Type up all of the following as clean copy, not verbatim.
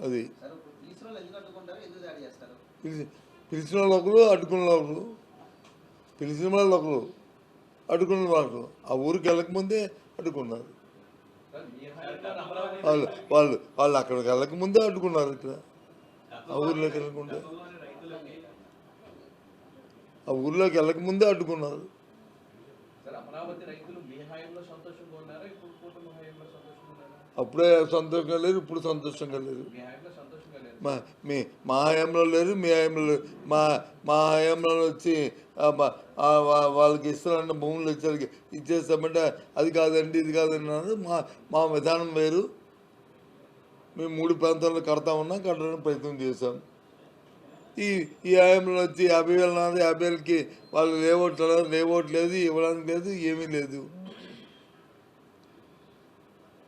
అది పిలిచిన వాళ్ళు ఒకరు, అడ్డుకున్న వాళ్ళు ఒకరు. పిలిచిన వాళ్ళు ఒకరు, అడ్డుకున్న వాళ్ళు ఆ ఊరికి వెళ్ళకముందే అడ్డుకున్నారు. వాళ్ళు అక్కడికి వెళ్ళకముందే అడ్డుకున్నారు. ఇక్కడ ఆ ఊర్లోకి వెళ్ళకుండా, ఆ ఊర్లోకి వెళ్ళకముందే అడ్డుకున్నారు. అప్పుడే సంతోషంగా లేరు, ఇప్పుడు సంతోషంగా లేరు. మా హయాంలో లేరు, మీ హయాంలో లేరు. మా హయాంలో వచ్చి వాళ్ళకి ఇస్తారన్న భూములు ఇచ్చేస్తామంటే అది కాదండి, ఇది కాదండి అన్నారు. మా విధానం వేరు. మేము 3 ప్రాంతాల్లో కట్టడానికి ప్రయత్నం చేశాం. ఈ హయాంలో వచ్చి 50,000 నాది, 50,000కి వాళ్ళు లేఅవుట్ లేదు, ఇవ్వడానికి లేదు, ఏమీ లేదు.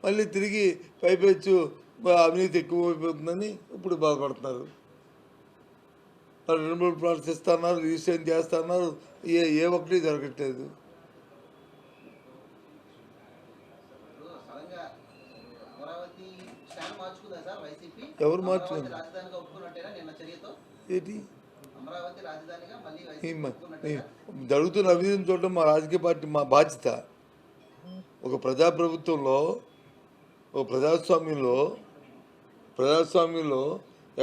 మళ్ళీ తిరిగి పైపెచ్చు అవినీతి ఎక్కువైపోతుందని ఇప్పుడు బాధపడుతున్నారు. 2 ప్లాట్స్ ఇస్తున్నారు, రిజిస్ట్రేషన్ చేస్తున్నారు, ఏ ఒక్కటి జరగట్లేదు. ఎవరు మార్చుకున్నారు? ఏంటి జరుగుతున్న అవినీతిని చూడటం మా రాజకీయ పార్టీ మా బాధ్యత. ఒక ప్రజాప్రభుత్వంలో, ఒక ప్రజాస్వామ్యంలో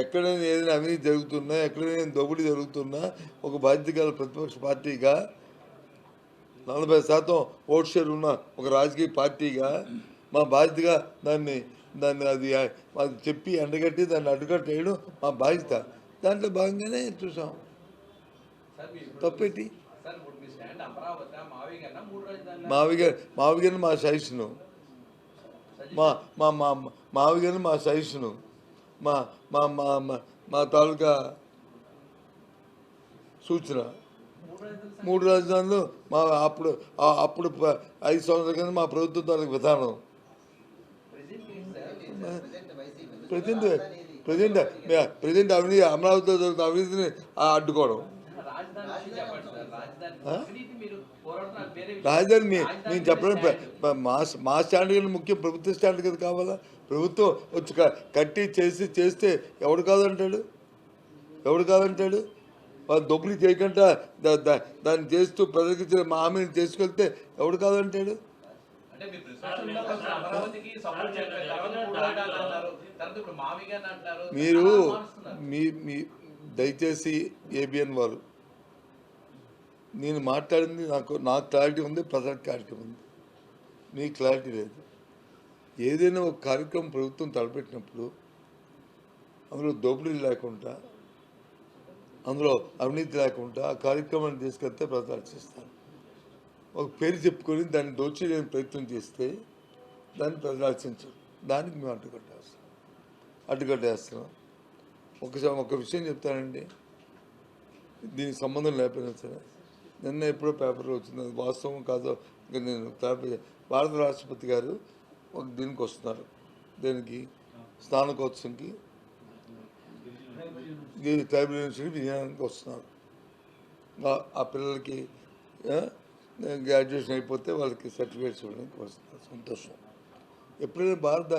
ఎక్కడైనా ఏదైనా అవినీతి జరుగుతున్నా, ఎక్కడైనా దోపిడీ జరుగుతున్నా, ఒక బాధ్యత గల ప్రతిపక్ష పార్టీగా 40% ఓట్ షేర్ ఉన్న ఒక రాజకీయ పార్టీగా మా బాధ్యతగా దాన్ని అది చెప్పి ఎండగట్టి దాన్ని అడ్డుకట్టేయడం మా బాధ్యత. దాంట్లో భాగంగానే చూసాం. తప్పేటి మావిగారిని మా సజెషను, మావిగారిని మా సజెషను, మా తాలూకా సూచన. 3 రాజధానులు మా అప్పుడు 5 సంవత్సరాల కింద మా ప్రభుత్వం తాలూకు విధానం. ప్రజెంట్ అవినీతి, అమరావతిలో జరుగుతున్న అవినీతిని అడ్డుకోవడం. రాజధాని మేము చెప్పడం మా స్టాండ్ కన్నా ముఖ్యం ప్రభుత్వ స్టాండ్ కదా కావాలా. ప్రభుత్వం వచ్చి కట్టి చేస్తే ఎవడు కాదంటాడు? వాళ్ళు దొబ్బులు చేయకుండా దాన్ని చేస్తూ ప్రజలకు ఇచ్చిన మా హామీని చేసుకెళ్తే ఎవడు కాదంటాడు? మీరు దయచేసి ఏబిఎన్ వారు, నేను మాట్లాడింది నాకు క్లారిటీ ఉంది, ప్రజలకు క్లారిటీ ఉంది, మీకు క్లారిటీ లేదు. ఏదైనా ఒక కార్యక్రమం ప్రభుత్వం తలపెట్టినప్పుడు అందులో దోపిడీ లేకుండా, అందులో అవినీతి లేకుండా ఆ కార్యక్రమాన్ని తీసుకెళ్తే ప్రజలు హర్షిస్తారు. ఒక పేరు చెప్పుకొని దాన్ని దోచేయడానికి ప్రయత్నం చేస్తే దాన్ని ప్రజలు హర్షించరు. దానికి మేము అడ్డుకట్టేస్తున్నాం. ఒక విషయం చెప్తానండి, దీనికి సంబంధం లేకపోయినా సరే, నిన్న ఎప్పుడో పేపర్లో వచ్చింది, అది వాస్తవం కాదో ఇంకా నేను భారత రాష్ట్రపతి గారు దీనికి వస్తున్నారు, దేనికి స్నానకోత్సవంకి ట్రైబల్ యూనివర్సిటీ విజయానికి వస్తున్నారు. ఆ పిల్లలకి గ్రాడ్యుయేషన్ అయిపోతే వాళ్ళకి సర్టిఫికేట్స్ ఇవ్వడానికి వస్తున్నారు. సంతోషం. ఎప్పుడైనా భారత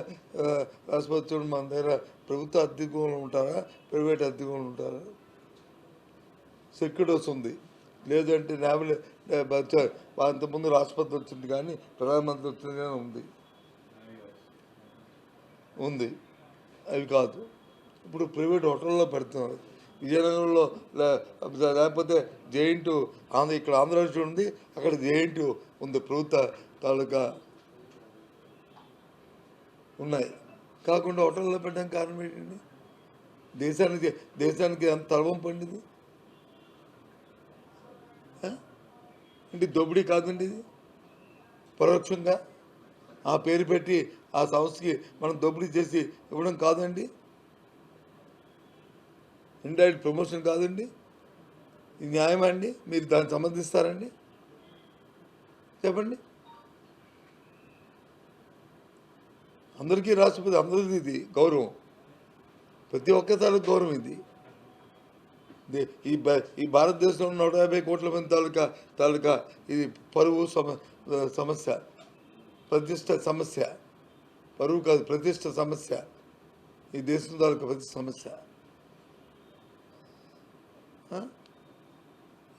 రాష్ట్రపతి మన దగ్గర ప్రభుత్వ అద్దెకోలు ఉంటారా, ప్రైవేట్ అద్దెకోలు ఉంటారా? సెక్యూరిటీ వస్తుంది, లేదంటే నేవల్ అంతకుముందు రాష్ట్రపతి వచ్చింది కానీ ప్రధానమంత్రి వచ్చింది కానీ ఉంది. అవి కాదు, ఇప్పుడు ప్రైవేట్ హోటల్లో పెడుతున్నారు. విజయనగరంలో లేకపోతే జేఎన్టీ ఇక్కడ ఆంధ్రప్రదేశ్ ఉంది, అక్కడ జేఎన్టీ ఉంది, ప్రభుత్వ తాలూకా ఉన్నాయి. కాకుండా హోటల్లో పెట్టడానికి కారణం ఏంటండి? దేశానికి ఎంత తలవం పండింది అంటే దోపిడీ కాదండి ఇది. పరోక్షంగా ఆ పేరు పెట్టి ఆ సంస్థకి మనం దోపిడీ చేసి ఇవ్వడం కాదండి, ఇండైరెక్ట్ ప్రమోషన్ కాదండి. ఇది న్యాయమా అండి? మీరు దాన్ని సమర్థిస్తారండి? చెప్పండి. అందరికీ రాష్ట్రపతి, అందరికీ ఇది గౌరవం, ప్రతి ఒక్క గౌరవం ఇది. ఈ భారతదేశంలో 150 కోట్ల మంది తాలూకా ఇది పరువు సమస్య, ప్రతిష్ట సమస్య. పరువు కాదు, ప్రతిష్ట సమస్య. ఈ దేశం తాలూకు పెద్ద సమస్య.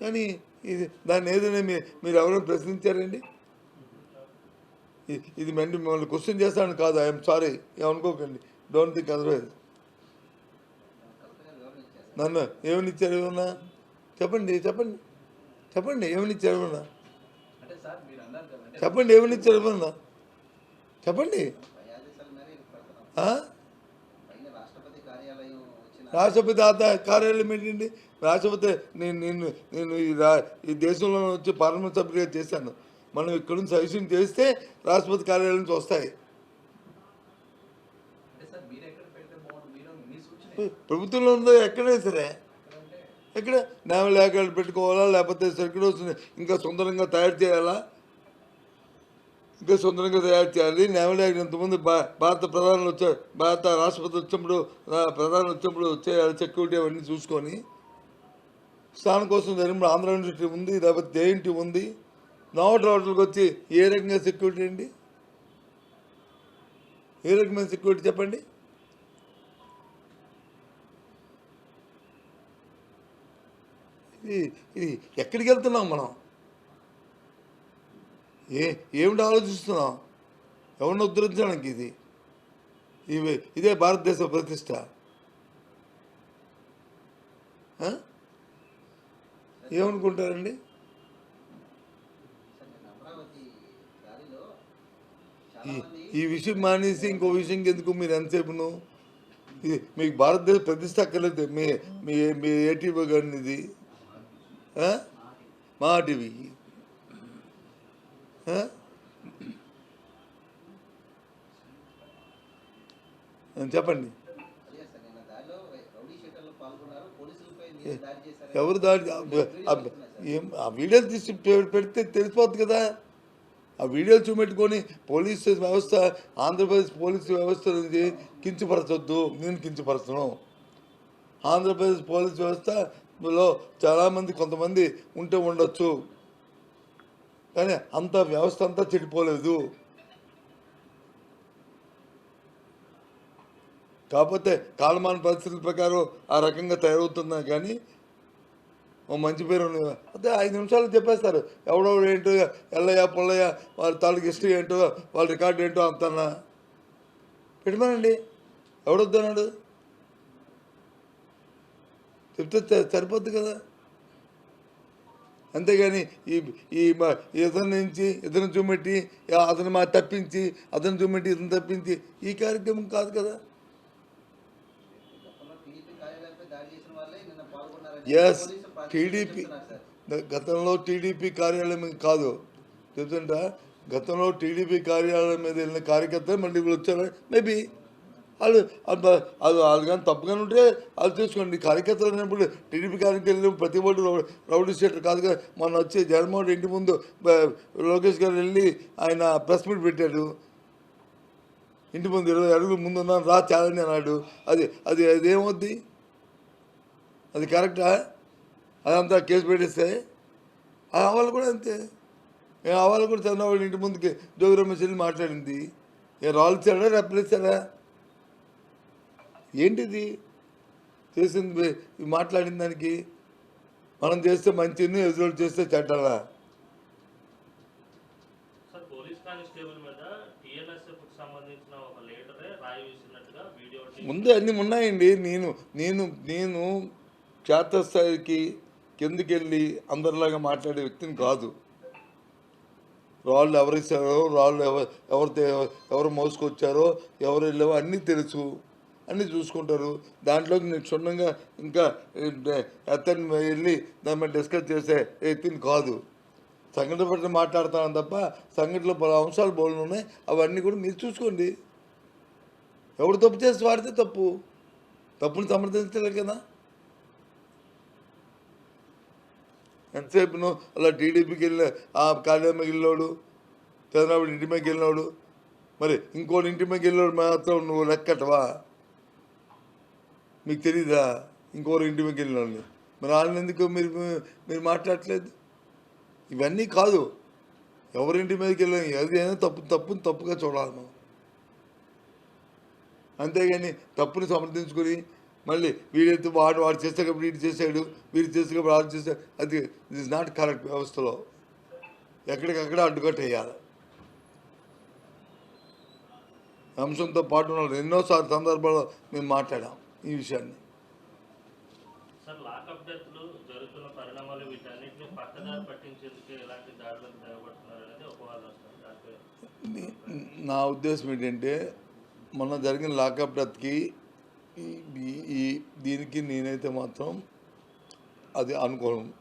కానీ దాన్ని ఏదైనా మీరు ఎవరైనా ప్రశ్నించారండి? ఇది మిమ్మల్ని క్వశ్చన్ చేస్తాను కాదు, ఐఎమ్ సారీ, ఏమనుకోకండి, డోంట్ థింక్ అదర్వైజ్. నన్ను ఏమని ఇచ్చారు? ఏమన్నా చెప్పండి, చెప్పండి, చెప్పండి, ఏమని ఇచ్చారు? ఏమన్నా చెప్పండి, ఏమని ఇచ్చారు? ఏమన్నా చెప్పండి. రాష్ట్రపతి కార్యాలయం ఏంటండి? రాష్ట్రపతి నేను ఈ దేశంలో వచ్చి పార్లమెంట్ సభ్యుడిగా చేశాను. మనం ఇక్కడ నుంచి సజెషన్ చేస్తే రాష్ట్రపతి కార్యాలయం నుంచి వస్తాయి. ప్రభుత్వంలో ఉందో ఎక్కడైనా సరే, ఎక్కడ నేవల్ యార్డ్ పెట్టుకోవాలా, లేకపోతే సర్క్యూట్ ఇంకా సొంతంగా తయారు చేయాలా? ఇంకా సొంతంగా తయారు చేయాలి. నేవల్ యార్డ్ ఇంతకుముందు భారత రాష్ట్రపతి వచ్చినప్పుడు ప్రధాని వచ్చినప్పుడు చేయాలి. సెక్యూరిటీ అవన్నీ చూసుకొని స్థానం కోసం జరిగినప్పుడు ఆంధ్ర యూనివర్సిటీ ఉంది, లేకపోతే జేఎన్టీ ఉంది. నోవట్ రోడ్లకు వచ్చి ఏ రకంగా సెక్యూరిటీ అండి? ఏ రకమైన సెక్యూరిటీ చెప్పండి? ఇది ఎక్కడికి వెళ్తున్నాం మనం? ఏమిటి ఆలోచిస్తున్నాం? ఎవరిని ఉద్ధరించడానికి? ఇదే భారతదేశ ప్రతిష్ట. ఏమనుకుంటారండి? ఈ విషయం మానేసి ఇంకో విషయం ఎందుకు మీరు ఎంతసేపును? మీకు భారతదేశ ప్రతిష్ట అక్కర్లేదు. మీ ఏటీవీ కానీ ఇది మా టీవీ చెప్పండి. ఎవరు దాడి? ఆ వీడియోలు తీసి పెడితే తెలిసిపోద్ది కదా. ఆ వీడియోలు చూపెట్టుకొని పోలీసు వ్యవస్థ, ఆంధ్రప్రదేశ్ పోలీసు వ్యవస్థ నుంచి కించపరచొద్దు. నేను కించపరచను. ఆంధ్రప్రదేశ్ పోలీసు వ్యవస్థలో చాలామంది కొంతమంది ఉంటే ఉండొచ్చు, కానీ అంత వ్యవస్థ అంతా చెడిపోలేదు. కాకపోతే కాలమాన పరిస్థితుల ప్రకారం ఆ రకంగా తయారవుతున్నా కానీ ఓ మంచి పేరు ఉన్నది. అదే 5 నిమిషాలు చెప్పేస్తారు. ఎవడెవడు ఏంటో, ఎల్లయ్య పుల్లయ్య వాళ్ళ తాలూకు హిస్టరీ ఏంటో, వాళ్ళ రికార్డు ఏంటో అంతన్నా పెట్టమనండి. ఎవడొద్దన్నాడు? చెప్తే సరిపోద్ది కదా. అంతేగాని ఇతను చూపెట్టి అతను తప్పించి, అతను చూపెట్టి ఇతను తప్పించి ఈ కార్యక్రమం కాదు కదా. ఎస్, టీడీపీ గతంలో టీడీపీ కార్యాలయం కాదు చెప్తుంటా. గతంలో టీడీపీ కార్యాలయం మీద వెళ్ళిన కార్యకర్తలు మళ్ళీ ఇప్పుడు వచ్చారు. మేబీ వాళ్ళు కానీ తప్పుగానే ఉంటే వాళ్ళు చూసుకోండి. కార్యకర్తలు అయినప్పుడు టీడీపీ కార్యకర్తలు ప్రతి ఒక్కరు రౌడీ షీటర్ కాదు కదా. మొన్న వచ్చి జగన్మోహన్ రెడ్డి ఇంటి ముందు లోకేష్ గారు వెళ్ళి ఆయన ప్రెస్ మీట్ పెట్టాడు. ఇంటి ముందు 20 అడుగులు ముందు ఉన్నాను రా ఛాలెంజ్ అన్నాడు. అదేమవుద్ది? అది కరెక్టా? అదంతా కేసు పెట్టేస్తే వాళ్ళు కూడా అంతే. వాళ్ళు కూడా చంద్రబాబు ఇంటి ముందుకి జోగిరమేష్ వెళ్ళి మాట్లాడింది. రాల్చాడా రెప్పలేసాడా? ఏంటిది చేసింది? మాట్లాడిన దానికి మనం చేస్తే మంచిని, ఎదురు చేస్తే చెడ్డలా? ముందు అన్నీ ఉన్నాయండి. నేను క్షేత్రస్థాయికి కిందకెళ్ళి అందరిలాగా మాట్లాడే వ్యక్తిని కాదు. రాళ్ళు ఎవరిస్తారో, రాళ్ళు ఎవరు మోసుకొచ్చారో, ఎవరు వెళ్ళావో అన్నీ తెలుసు, అన్నీ చూసుకుంటారు. దాంట్లోకి నేను క్షుణ్ణంగా ఇంకా అతన్ని వెళ్ళి దాని మీద డిస్కస్ చేసే వ్యక్తిని కాదు. సంఘటన పట్ల మాట్లాడతాను తప్ప సంఘటనలో పలు అంశాలు బోళ్ళు ఉన్నాయి. అవన్నీ కూడా మీరు చూసుకోండి. ఎవడు తప్పు చేసి వాడితే తప్పుని సమర్థించలేదు కదా. ఎంతసేపును అలా టీడీపీకి వెళ్ళిన ఆ కార్యాలయంకి వెళ్ళినోడు, చంద్రబాబు ఇంటి మీదకి వెళ్ళినోడు, మరి ఇంకోటి ఇంటి మీదకి వెళ్ళినోడు మాత్రం నువ్వు లెక్కటవా? మీకు తెలీదా? ఇంకోరు ఇంటి మీదకి వెళ్ళినోడిని మరి వాళ్ళని ఎందుకు మీరు మాట్లాడట్లేదు? ఇవన్నీ కాదు. ఎవరింటి మీదకి వెళ్ళాను ఏదైనా తప్పుగా చూడాలి మనం. అంతేగాని తప్పుని సమర్థించుకొని మళ్ళీ వీడైతే వాడు చేస్తాడు వీడు చేశాడు వీడు చేస్తే వాడు చేశాడు, అది ఇట్ ఇస్ నాట్ కరెక్ట్. వ్యవస్థలో ఎక్కడికక్కడ అడ్డుకట్ట వేయాలి. అంశంతో పాటు ఉన్న ఎన్నోసార్లు సందర్భాల్లో మేము మాట్లాడాం ఈ విషయాన్ని. సార్ లాకప్ డెత్లు జరుగుతున్న పరిణామాలు వీటన్నిటిని పక్కదారి పట్టించేందుకు ఎలాంటి దాడులకు తెగబడుతున్నారు అనేది ఒక వాదన సార్. నా ఉద్దేశం ఏంటంటే మొన్న జరిగిన లాకప్ డెత్కి ఈ దీనికి నేనైతే మాత్రం అది అనుకోను.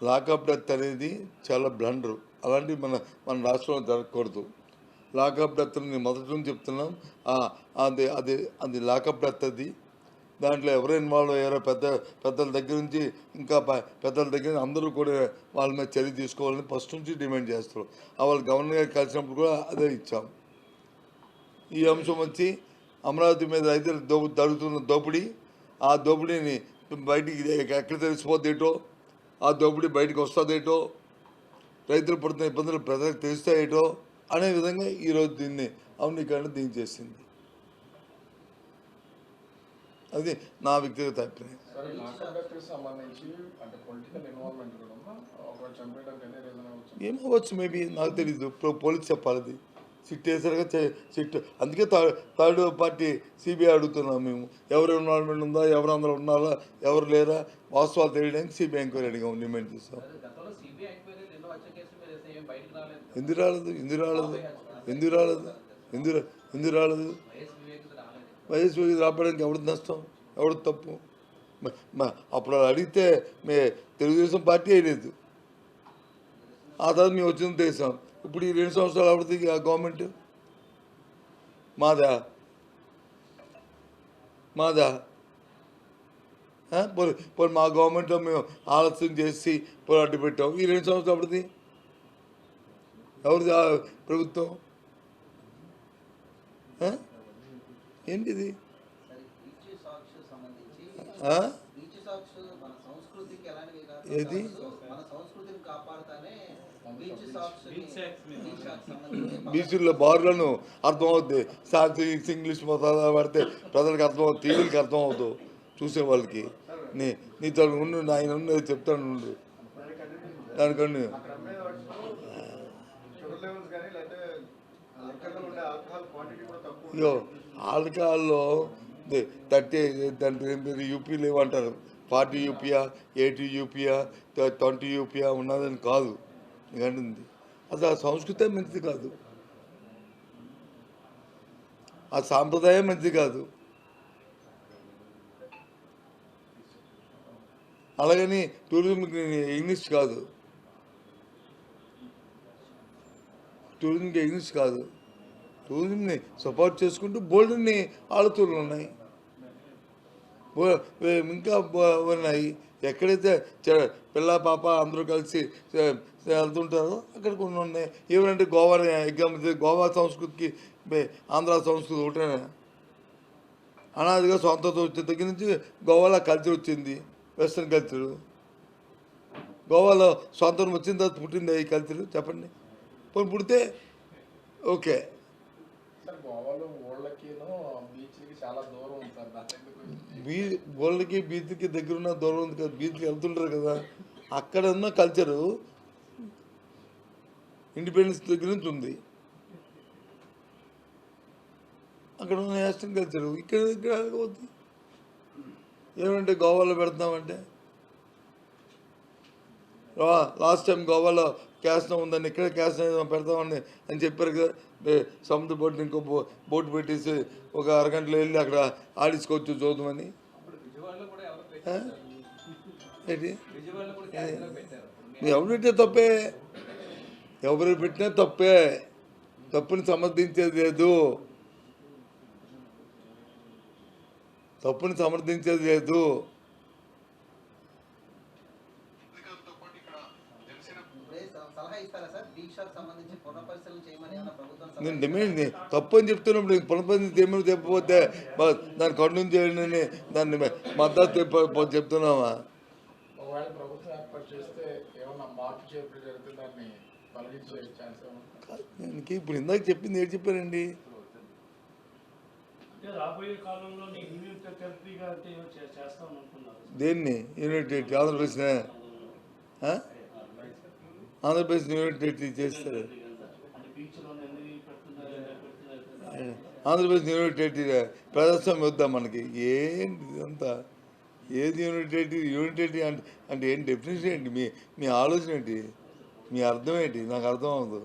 లాకప్ డెత్ అనేది చాలా బ్లండర్. అలాంటివి మన రాష్ట్రంలో జరగకూడదు. లాకప్ డెత్ నేను మొదటి నుంచి చెప్తున్నాం. అది అది అది లాకప్ డెత్. అది దాంట్లో ఎవరు ఇన్వాల్వ్ అయ్యారో పెద్దల దగ్గర నుంచి ఇంకా పెద్దల దగ్గర అందరూ కూడా వాళ్ళ మీద చర్య తీసుకోవాలని ఫస్ట్ నుంచి డిమాండ్ చేస్తారు. వాళ్ళు గవర్నర్ గారికి కలిసినప్పుడు కూడా అదే ఇచ్చాం. ఈ అంశం వచ్చి అమరావతి మీద అయితే జరుగుతున్న దోపిడీ, ఆ దోపిడీని బయటికి ఎక్కడ తెలిసిపోతేటో, ఆ దోపిడీ బయటకు వస్తుందేటో, రైతులు పడుతున్న ఇబ్బందులు ప్రజలకు తెలుస్తాయేటో అనే విధంగా ఈరోజు దీన్ని అవినీకరణ దీన్ని చేసింది. అది నా వ్యక్తిగత అభిప్రాయం. ఏమవచ్చు మేబీ, నాకు తెలీదు. ఇప్పుడు పోలీసు చెప్పాలి. అది సిట్ వేసారుగా సిట్. అందుకే థర్డ్ పార్టీ సిబిఐ అడుగుతున్నాం మేము. ఎవరు ఇన్వాల్వ్మెంట్ ఉందా, ఎవరు అందరూ ఉన్నారా, ఎవరు లేరా, వాస్తవాలు తెలియడానికి సిబిఐ ఎంక్వైరీ అడిగాం, డిమాండ్ చేస్తాం. ఎందుకు రాలేదు? వైఎస్ రాబడానికి ఎవరిది నష్టం, ఎవరిది తప్పు? అప్పుడు అడిగితే తెలుగుదేశం పార్టీ వేయలేదు. ఆ తర్వాత మేము వచ్చింది తెలుసాం. ఇప్పుడు ఈ 2 సంవత్సరాలు అవుతుంది ఆ గవర్నమెంట్ మాదా పోనీ మా గవర్నమెంట్లో మేము ఆలస్యం చేసి పోరాటం పెట్టాం. ఈ 2 సంవత్సరాలు అవుతుంది ఎవరిది ప్రభుత్వం? ఏంటిది? ఏది బీసీల్లో బార్లను అర్థమవుద్ది. సాక్షి ఇంగ్లీష్ మొత్తాలు పడితే ప్రజలకు అర్థమవుతుంది, టీవీలకి అర్థం అవుతుంది చూసే వాళ్ళకి. నీతో ఉండు, ఆయన ఉన్నది చెప్తాను ఉండు. దానికన్నా ఇగో ఆల్కహాల్లో 30 దాని యూపీలు ఏమంటారు, 40 యూపీయా, 80 యూపీయా, 20 యూపీయా ఉన్నదని కాదు అంటుంది. అసలు ఆ సంస్కృతే మంచిది కాదు, ఆ సాంప్రదాయం మంచిది కాదు. అలాగని టూరిజంకి ఇంగ్లీష్ కాదు, టూరిజంని సపోర్ట్ చేసుకుంటూ బోల్డ్ని ఆలోచనలు ఉన్నాయి, ఇంకా ఉన్నాయి. ఎక్కడైతే పిల్ల పాప అందరూ కలిసి వెళ్తుంటారో అక్కడ కొన్ని ఉన్నాయి. ఏమంటే గోవా ఎగ్జామ్, గోవా సంస్కృతికి ఆంధ్ర సంస్కృతి ఒకటేనా? అనాదిగా స్వాతంత్రం వచ్చిన దగ్గర నుంచి గోవాలో కల్చర్ వచ్చింది, వెస్ట్రన్ కల్చరు. గోవాలో స్వాతంత్రం వచ్చిన తర్వాత పుట్టింది ఈ కల్చర్, చెప్పండి. పోనీ పుడితే ఓకే. గోళ్ళకి బీచ్కి దగ్గర ఉన్న దూరం ఉంది కదా, బీచ్కి వెళ్తుంటారు కదా. అక్కడ ఉన్న కల్చరు ఇండిపెండెన్స్ దగ్గర నుంచి ఉంది. అక్కడ ఉన్న వెస్టర్న్ కల్చరు ఇక్కడ అవుతుంది. ఏమంటే గోవాలో పెడతామంటే, లాస్ట్ టైం గోవాలో క్యాస్టం ఉందని ఇక్కడ క్యాస్టం పెడతామని అని చెప్పారు కదా. సముద్ర బోట్ని ఇంకో బోట్ పెట్టేసి ఒక అరగంటలో వెళ్ళి అక్కడ ఆడించుకోవచ్చు చూద్దామని. ఏంటి ఎవరు పెట్టినా తప్పే, ఎవరు పెట్టినా తప్పే, తప్పుని సమర్థించేది లేదు. నేను డిమాండ్ తప్పు అని చెప్తున్నప్పుడు పునఃపరిశీలన చేయమని చెప్పకపోతే దాన్ని కంటిన్యూ చేయండి, దాన్ని మద్దతు చెప్తున్నావా? ఇప్పుడు ఇందాక చెప్పింది ఏం చెప్పారండి? రాబోయే కాలంలో యూనిట్ టెరిటరీగా అంటే చేస్తామని అనుకున్నారు. దేన్ని unit territory Andhra Pradesh Andhra Pradesh unit territory చేస్తారు. అంటే ఫ్యూచర్లో ఎన్ని పెడుతున్నారు. ఆంధ్రప్రదేశ్ యూనిట్ టెరిటరీ ప్రజాస్వామ్యం వద్దా మనకి? ఏంటి ఇదంతా? ఏది యూనిట్ టెరిటరీ? యూనిట్ టెరిటరీ అంటే ఏంటి? డెఫినేషన్ ఏంటి? మీ ఆలోచన ఏంటి? మీ అర్థం ఏంటి? నాకు అర్థం అవ్వదు.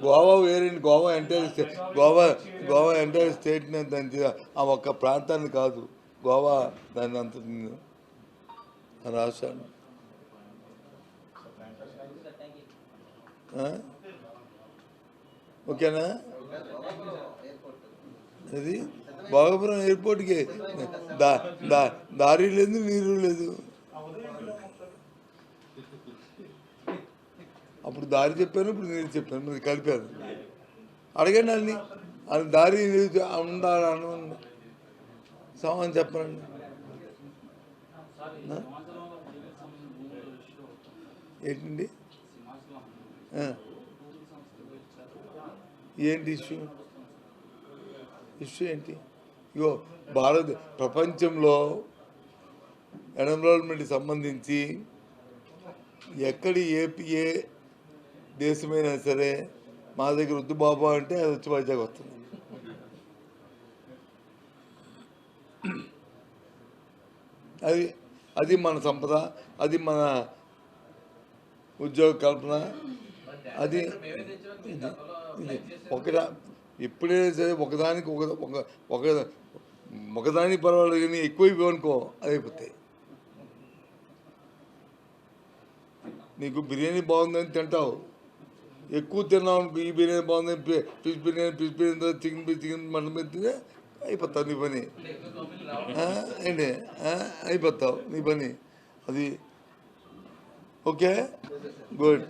గోవా వేరేంటి? Goa entire state, Goa entire స్టేట్ని దాని ఆ ఒక్క ప్రాంతాన్ని కాదు, గోవా దాన్ని అంత రాష్ట్రాన్ని. ఓకేనా? అది భోగాపురం ఎయిర్పోర్ట్కి దారి లేదు, నీరు లేదు. అప్పుడు దారి చెప్పాను, ఇప్పుడు నీరు చెప్పాను, మరి కలిపాను. అడగండి వాళ్ళని, అది దారి ఉండాలి అన్న సమాధానం చెప్పనండి. ఏంటండి? ఏంటి ఇష్యూ? ఇష్యూ ఏంటి? ఇగో ప్రపంచంలో ఎన్విరాన్మెంట్కి సంబంధించి ఎక్కడి ఏ దేశమైనా సరే మా దగ్గర వద్దు బాబా అంటే అది వచ్చి వైజాగ్ వస్తుంది. అది మన సంపద, అది మన ఉద్యోగ కల్పన. అది ఎప్పుడైనా సరే ఒకదానికి ఒకదానికి పర్వాలేదు, కానీ ఎక్కువ అనుకో అయిపోతాయి. నీకు బిర్యానీ బాగుందని తింటావు, ఎక్కువ తిన్నావు అనుకో, ఈ బిర్యానీ బాగుందని ఫిష్ బిర్యానీ చికెన్ మటన్ తింటే అయిపోతావు నీ పని. ఏంటి అయిపోతావు నీ పని. అది ఓకే, గుడ్.